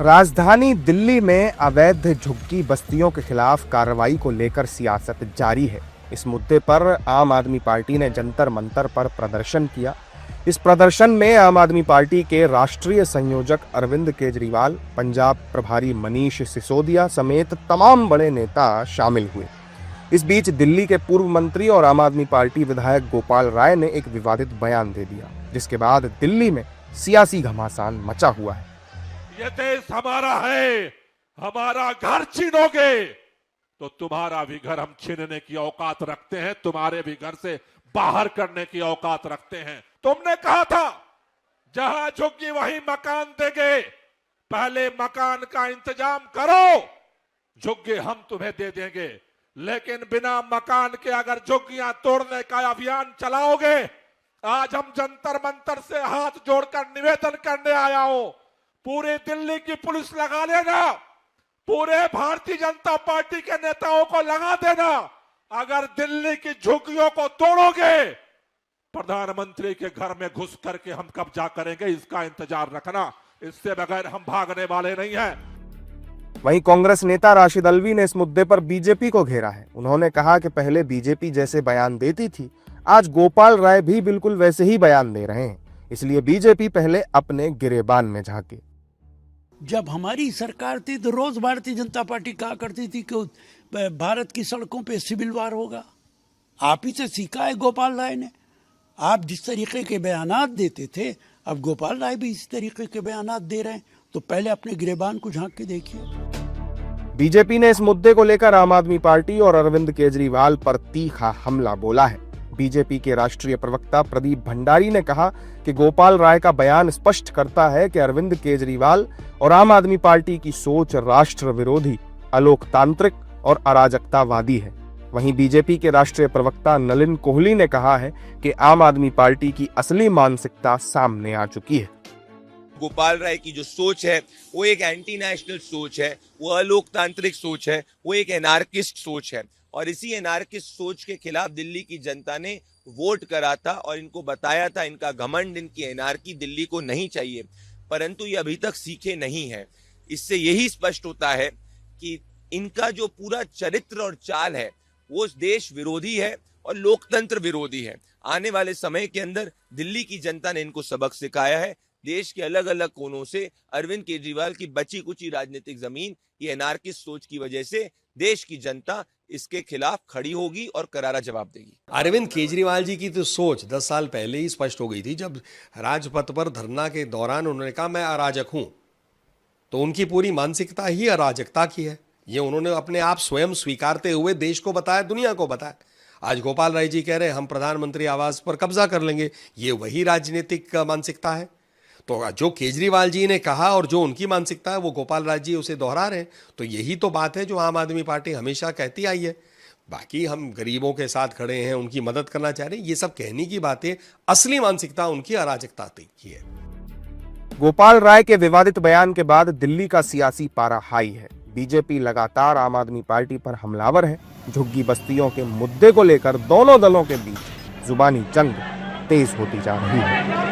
राजधानी दिल्ली में अवैध झुग्गी बस्तियों के खिलाफ कार्रवाई को लेकर सियासत जारी है। इस मुद्दे पर आम आदमी पार्टी ने जंतर मंतर पर प्रदर्शन किया। इस प्रदर्शन में आम आदमी पार्टी के राष्ट्रीय संयोजक अरविंद केजरीवाल, पंजाब प्रभारी मनीष सिसोदिया समेत तमाम बड़े नेता शामिल हुए। इस बीच दिल्ली के पूर्व मंत्री और आम आदमी पार्टी विधायक गोपाल राय ने एक विवादित बयान दे दिया, जिसके बाद दिल्ली में सियासी घमासान मचा हुआ है। ये देश हमारा है, हमारा घर छीनोगे तो तुम्हारा भी घर हम छीनने की औकात रखते हैं, तुम्हारे भी घर से बाहर करने की औकात रखते हैं। तुमने कहा था जहां झुग्गी वहीं मकान देंगे, पहले मकान का इंतजाम करो, झुग्गी हम तुम्हें दे देंगे। लेकिन बिना मकान के अगर झुग्गियां तोड़ने का अभियान चलाओगे, आज हम जंतर मंतर से हाथ जोड़कर निवेदन करने आया हूं, पूरे दिल्ली की पुलिस लगा लेना, पूरे भारतीय जनता पार्टी के नेताओं को लगा देना। अगर दिल्ली की झुग्गियों को तोड़ोगे, प्रधानमंत्री के घर में घुस करके हम कब्जा करेंगे, इसका इंतजार रखना। इससे बगैर हम भागने वाले नहीं हैं। वहीं कांग्रेस नेता राशिद अल्वी ने इस मुद्दे पर बीजेपी को घेरा है। उन्होंने कहा कि पहले बीजेपी जैसे बयान देती थी, आज गोपाल राय भी बिल्कुल वैसे ही बयान दे रहे हैं, इसलिए बीजेपी पहले अपने गिरेबान में झांके। जब हमारी सरकार थी तो रोज भारतीय जनता पार्टी कहा करती थी कि भारत की सड़कों पे सिविल वार होगा। आप ही से सीखा है गोपाल राय ने। आप जिस तरीके के बयानात देते थे, अब गोपाल राय भी इस तरीके के बयानात दे रहे हैं, तो पहले अपने गिरेबान को झांक के देखिए। बीजेपी ने इस मुद्दे को लेकर आम आदमी पार्टी और अरविंद केजरीवाल पर तीखा हमला बोला है। बीजेपी के राष्ट्रीय प्रवक्ता प्रदीप भंडारी ने कहा कि गोपाल राय का बयान स्पष्ट करता है कि अरविंद केजरीवाल और आम आदमी पार्टी की सोच राष्ट्र विरोधी, अलोकतांत्रिक और अराजकतावादी है। वहीं बीजेपी के राष्ट्रीय प्रवक्ता नलिन कोहली ने कहा है कि आम आदमी पार्टी की असली मानसिकता सामने आ चुकी है। गोपाल राय की जो सोच है वो एक एंटी नेशनल सोच है, वो अलोकतांत्रिक सोच है, वो एक एनार्किस्ट सोच है। और इसी एनार्किस्ट सोच के खिलाफ दिल्ली की जनता ने वोट करा था और इनको बताया था, इनका घमंड, इनकी एनार्की दिल्ली को नहीं चाहिए, परंतु ये अभी तक सीखे नहीं है। इससे यही स्पष्ट होता है कि इनका जो पूरा चरित्र और चाल है वो देश विरोधी है और लोकतंत्र विरोधी है। आने वाले समय के अंदर दिल्ली की जनता ने इनको सबक सिखाया है। देश के अलग अलग कोनों से अरविंद केजरीवाल की बची कुची राजनीतिक जमीन ये एनार्किस्ट सोच की वजह से देश की जनता इसके खिलाफ खड़ी होगी और करारा जवाब देगी। अरविंद केजरीवाल जी की तो सोच 10 साल पहले ही स्पष्ट हो गई थी। जब राजपथ पर धरना के दौरान उन्होंने कहा मैं अराजक हूं, तो उनकी पूरी मानसिकता ही अराजकता की है। ये उन्होंने अपने आप स्वयं स्वीकारते हुए देश को बताया, दुनिया को बताया। आज गोपाल राय जी कह रहे हैं हम प्रधानमंत्री आवास पर कब्जा कर लेंगे, ये वही राजनीतिक मानसिकता है। तो जो केजरीवाल जी ने कहा और जो उनकी मानसिकता है वो गोपाल राय जी उसे दोहरा रहे हैं। तो यही तो बात है जो आम आदमी पार्टी हमेशा कहती आई है। बाकी हम गरीबों के साथ खड़े हैं, उनकी मदद करना चाह रहे हैं, ये सब कहने की बातें, असली मानसिकता उनकी अराजकता की है। गोपाल राय के विवादित बयान के बाद दिल्ली का सियासी पारा हाई है। बीजेपी लगातार आम आदमी पार्टी पर हमलावर है। झुग्गी बस्तियों के मुद्दे को लेकर दोनों दलों के बीच जुबानी जंग तेज होती जा रही है।